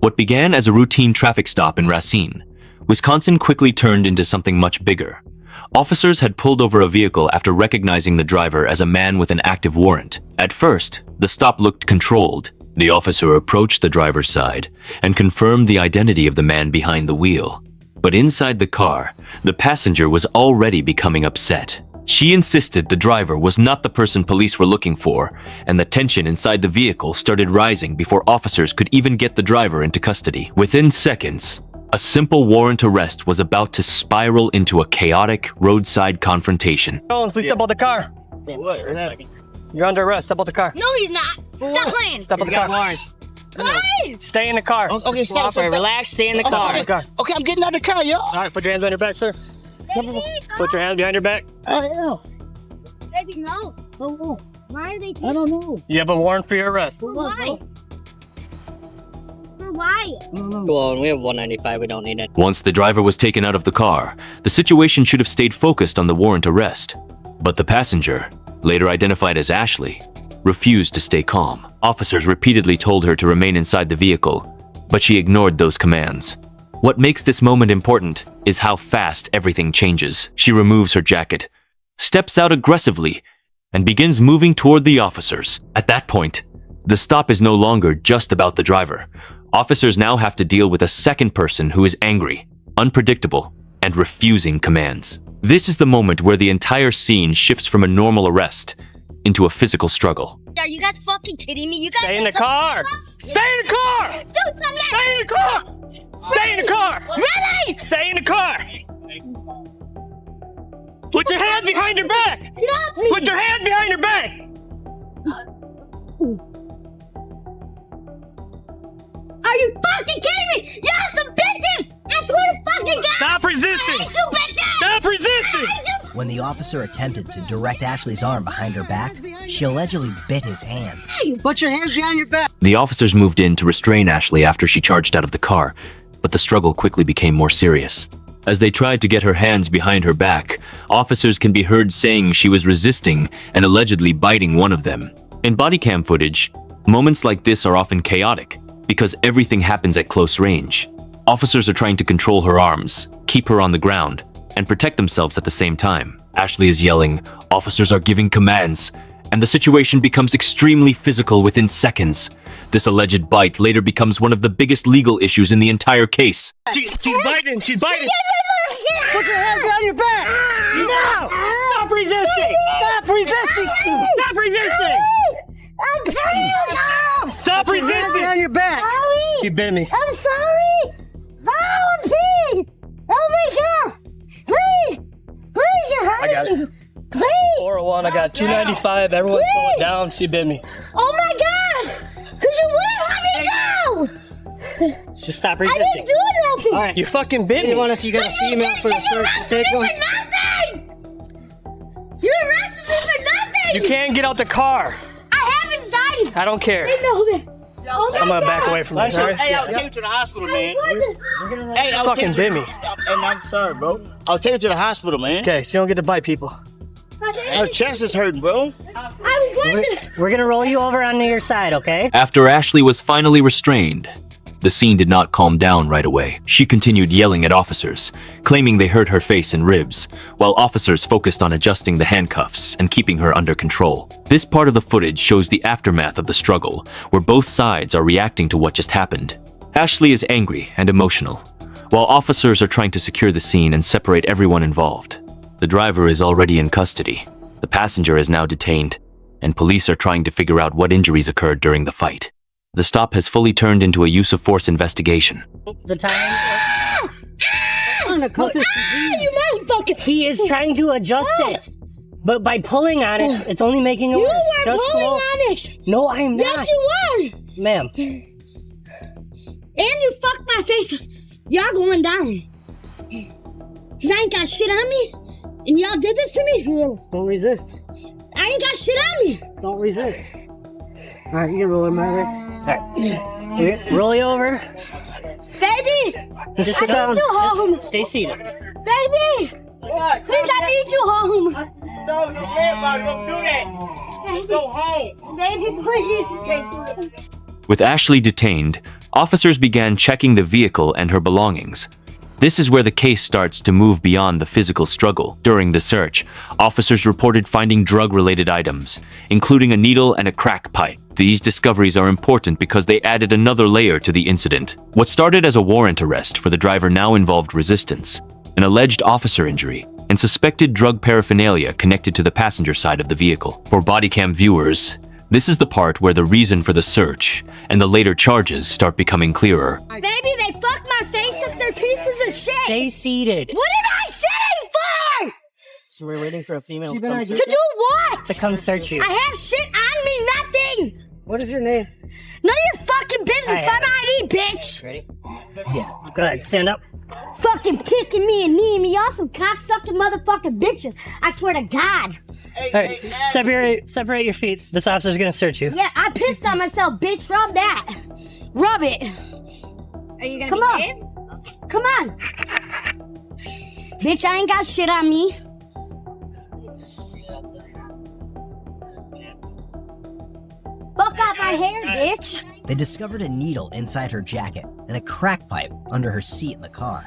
What began as a routine traffic stop in Racine, Wisconsin quickly turned into something much bigger. Officers had pulled over a vehicle after recognizing the driver as a man with an active warrant. At first, the stop looked controlled. The officer approached the driver's side and confirmed the identity of the man behind the wheel. But inside the car, the passenger was already becoming upset. She insisted the driver was not the person police were looking for, and the tension inside the vehicle started rising before officers could even get the driver into custody. Within seconds, a simple warrant arrest was about to spiral into a chaotic roadside confrontation. Jones, please step out the car. What? You're under arrest. Step out the car. No, he's not. Stop playing. Step out the car. Why? Stay in the car. Okay, stop. Relax. Stay in the car. Okay, I'm getting out of the car, yo. All right, put your hands behind your back, sir. Put your hands behind your back. Baby, no. Why are they? I don't know. You have a warrant for your arrest. Why? For why? Well, we have 195. We don't need it. Once the driver was taken out of the car, the situation should have stayed focused on the warrant arrest. But the passenger, later identified as Ashley, refused to stay calm. Officers repeatedly told her to remain inside the vehicle, but she ignored those commands. What makes this moment important is how fast everything changes. She removes her jacket, steps out aggressively, and begins moving toward the officers. At that point, the stop is no longer just about the driver. Officers now have to deal with a second person who is angry, unpredictable, and refusing commands. This is the moment where the entire scene shifts from a normal arrest into a physical struggle. Are you guys fucking kidding me? You guys Stay in the car. Stay in the car. Do something. Stay in the car. Stay in the car. Really? Stay in the car. Put your hand behind your back. Get off me. Put your hand behind your back. Are you fucking kidding me? Y'all some bitches! I swear to fucking God! Stop resisting. I hate you bitches! Stop resisting. I hate you. When the officer attempted to direct Ashley's arm behind her back, she allegedly bit his hand. Put your hands behind your back. The officers moved in to restrain Ashley after she charged out of the car, but the struggle quickly became more serious. As they tried to get her hands behind her back, officers can be heard saying she was resisting and allegedly biting one of them. In bodycam footage, moments like this are often chaotic because everything happens at close range. Officers are trying to control her arms, keep her on the ground, and protect themselves at the same time. Ashley is yelling, officers are giving commands, and the situation becomes extremely physical within seconds. This alleged bite later becomes one of the biggest legal issues in the entire case. She's biting. She's biting. Put your hands behind your back. No! Stop resisting. Stop resisting. Stop resisting. I'm sorry! Stop Put your hands resisting. behind your back. She bit me. I'm sorry! No, I'm peeing! Oh my God! Please! Please, you're I got hurting it. me! Please! 401, I got 295. Everyone slow it down. She bit me. Oh my God! Could you wouldn't let me go? Just stop I resisting. didn't do nothing! All right, you fucking bit me. If you got a female for the You search, arrested take me them. for nothing! You arrested me for nothing! You can't get out the car. I have anxiety! I don't care. I know that! Oh my I'm gonna back God. away from this. All right? Hey, I'll take you to the hospital, man. Hey, You I'll fucking take bit me. Hey, man, I'm sorry, bro. I'll take you to the hospital, man. Okay, so you don't get to bite people. Her chest is hurting, bro. I was going to... We're gonna roll you over onto your side, okay? After Ashley was finally restrained, the scene did not calm down right away. She continued yelling at officers, claiming they hurt her face and ribs, while officers focused on adjusting the handcuffs and keeping her under control. This part of the footage shows the aftermath of the struggle, where both sides are reacting to what just happened. Ashley is angry and emotional, while officers are trying to secure the scene and separate everyone involved. The driver is already in custody. The passenger is now detained, and police are trying to figure out what injuries occurred during the fight. The stop has fully turned into a use of force investigation. The time. You motherfucker! He is trying to adjust it. But by pulling on it, it's only making it You worse. were Just pulling slow. on it! No, I'm not. Yes, you were! Ma'am. And you fucked my face. Y'all going down. Cause I ain't got shit on me. And y'all did this to me? Don't resist. I ain't got shit on me. Don't resist. All right, you can roll him my way. All right. Here, roll you over. Baby! Just I sit down. need you home. Just stay seated. Baby! What? Please, I need you home. No, you can't, don't do that. Baby, Go home. baby, please. With Ashley detained, officers began checking the vehicle and her belongings. This is where the case starts to move beyond the physical struggle. During the search, officers reported finding drug-related items, including a needle and a crack pipe. These discoveries are important because they added another layer to the incident. What started as a warrant arrest for the driver now involved resistance, an alleged officer injury, and suspected drug paraphernalia connected to the passenger side of the vehicle. For Bodycam viewers, this is the part where the reason for the search and the later charges start becoming clearer. Baby, they fucked my face up. They're pieces of shit. Stay seated. What am I sitting for? So we're waiting for a female To do what? to come search you. I have shit on me, nothing. What is your name? None of your fucking business. I Find my ID, bitch. Ready? Yeah. Go ahead. Stand up. Fucking kicking me and kneeing me off some cocksucking motherfucking bitches. I swear to God. All right. Separate your feet. This officer's gonna search you. Yeah, I pissed on myself, bitch. Rub that. Rub it. Are you gonna Come behave? on. Come on. Bitch, I ain't got shit on me. Fuck out my hair, bitch. They discovered a needle inside her jacket and a crack pipe under her seat in the car.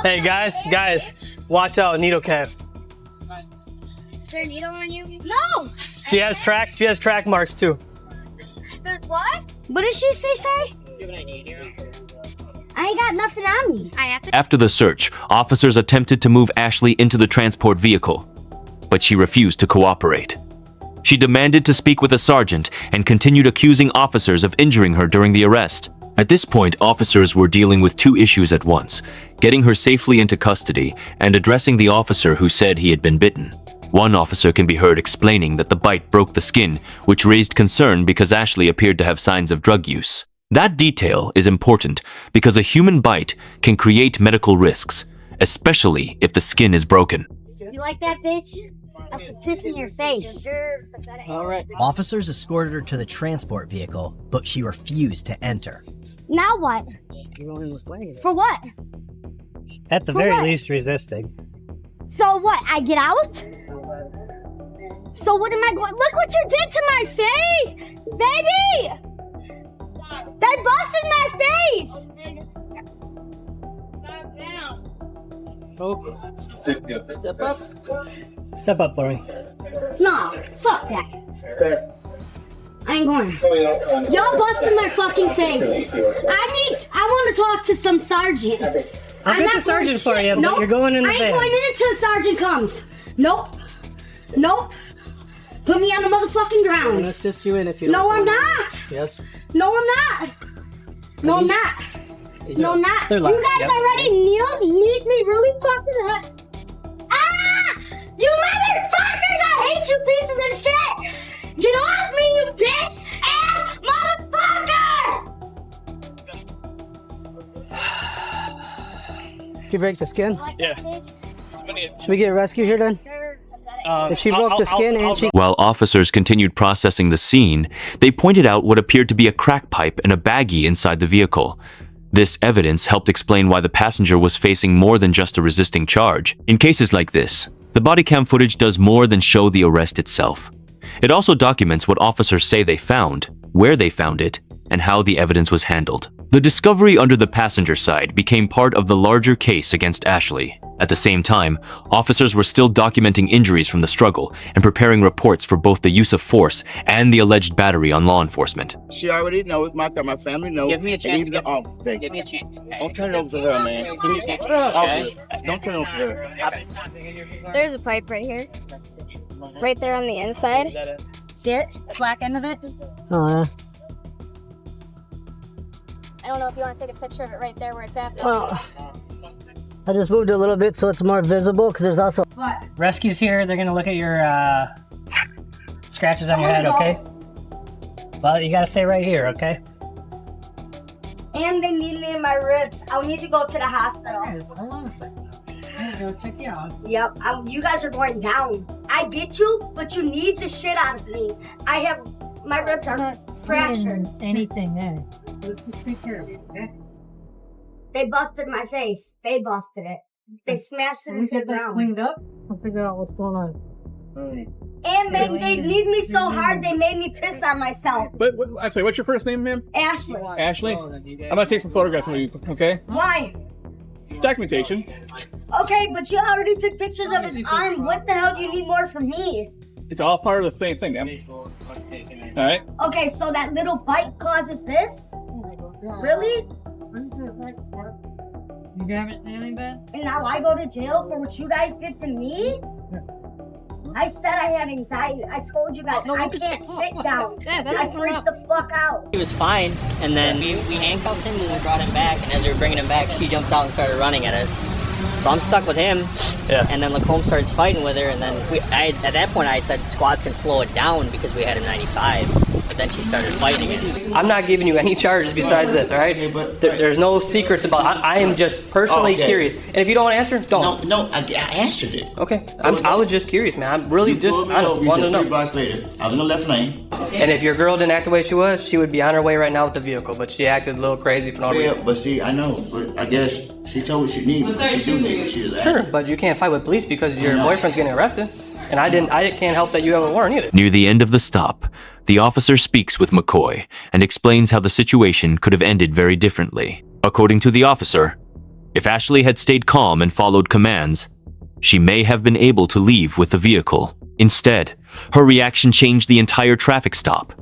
Hey, guys, watch out, needle cam. Is there a needle on you? No. She has track marks too. There's what? What did she say? I ain't got nothing on me. I have to. After the search, officers attempted to move Ashley into the transport vehicle, but she refused to cooperate. She demanded to speak with a sergeant and continued accusing officers of injuring her during the arrest. At this point, officers were dealing with two issues at once, getting her safely into custody and addressing the officer who said he had been bitten. One officer can be heard explaining that the bite broke the skin, which raised concern because Ashley appeared to have signs of drug use. That detail is important because a human bite can create medical risks, especially if the skin is broken. You like that, bitch? I should piss in your face. All right. Officers escorted her to the transport vehicle, but she refused to enter. Now what? You're going this way. For what? At the For very what? least, resisting. So what? I get out? So what am I going? Look what you did to my face, baby! They busted my face. Okay. Step up. Step up for me. No, fuck that. I ain't going. Y'all busted my fucking face. I want to talk to some sergeant. I'll I'm get not the sergeant going for shit. you, but Nope. you're going in the I ain't van. going in until the sergeant comes. Nope. Nope. Put me on the motherfucking I'm gonna ground. assist you in if you No, don't I'm want. not. Yes. No, I'm not. No, I'm not. No, I'm not. They're You locked, guys yep. already need me really fucking hard. Ah! You motherfuckers! I hate you pieces of shit! Get off me, you bitch ass motherfucker! Did you break the skin? Yeah. Should we get a rescue here then? If she broke the skin and she... While officers continued processing the scene, they pointed out what appeared to be a crack pipe and a baggie inside the vehicle. This evidence helped explain why the passenger was facing more than just a resisting charge. In cases like this, the body cam footage does more than show the arrest itself. It also documents what officers say they found, where they found it, and how the evidence was handled. The discovery under the passenger side became part of the larger case against Ashley. At the same time, officers were still documenting injuries from the struggle and preparing reports for both the use of force and the alleged battery on law enforcement. She already knows. My family knows. Give me a chance And even the officer. Give me a chance. Don't turn it over to her, man. Officer, don't turn it over to her. There's a pipe right here. Right there on the inside. See it? Black end of it? Oh, yeah. I don't know if you want to take a picture of it right there where it's at. Well, I just moved it a little bit so it's more visible because there's also... What? Rescue's here. They're going to look at your scratches on your head, okay? Well, you got to stay right here, okay? And they need me in my ribs. I need to go to the hospital. Hold on a second. I'm going to check you out. Yep, you guys are going down. I beat you, but you need the shit out of me. My ribs are fractured. Anything there. Let's just take care of it, okay? They busted my face. They busted it. They smashed it When we into the get that ground. cleaned up, we'll figure out what's going on. And they leave me so hard, they made me piss on myself. I'm sorry, what's your first name, ma'am? Ashley. Ashley? I'm gonna take some photographs of you, okay? Why? It's documentation. Okay, but you already took pictures of his arm. What the hell do you need more from me? It's all part of the same thing, ma'am. Alright? Okay, so that little bite causes this? Really? You haven't seen anything bad? And now I go to jail for what you guys did to me? I said I had anxiety. I told you guys I can't sit down. I freaked the fuck out. He was fine, and then we handcuffed him and we brought him back, and as we were bringing him back, she jumped out and started running at us. So I'm stuck with him, and then Lacombe starts fighting with her, and then at that point I said squads can slow it down because we had a 95, but then she started fighting again. I'm not giving you any charges besides this, all right? There's no secrets about. I am just personally curious, and if you don't want to answer, don't. No, I answered it. Okay, I was just curious, man. I'm really just honest, wanted to know. 3 blocks later, I was in the left lane. And if your girl didn't act the way she was, she would be on her way right now with the vehicle, but she acted a little crazy for no reason. Yeah, but see, I know, but I guess she told me she needed me. She do need me. She was Sure, but you can't fight with police because your boyfriend's getting arrested. And I can't help that you have a warrant either. Near the end of the stop, the officer speaks with McCoy and explains how the situation could have ended very differently. According to the officer, if Ashley had stayed calm and followed commands, she may have been able to leave with the vehicle. Instead, her reaction changed the entire traffic stop.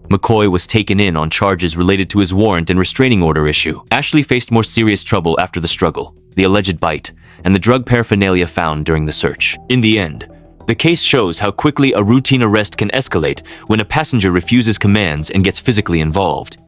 McCoy was taken in on charges related to his warrant and restraining order issue. Ashley faced more serious trouble after the struggle, the alleged bite, and the drug paraphernalia found during the search. In the end, the case shows how quickly a routine arrest can escalate when a passenger refuses commands and gets physically involved.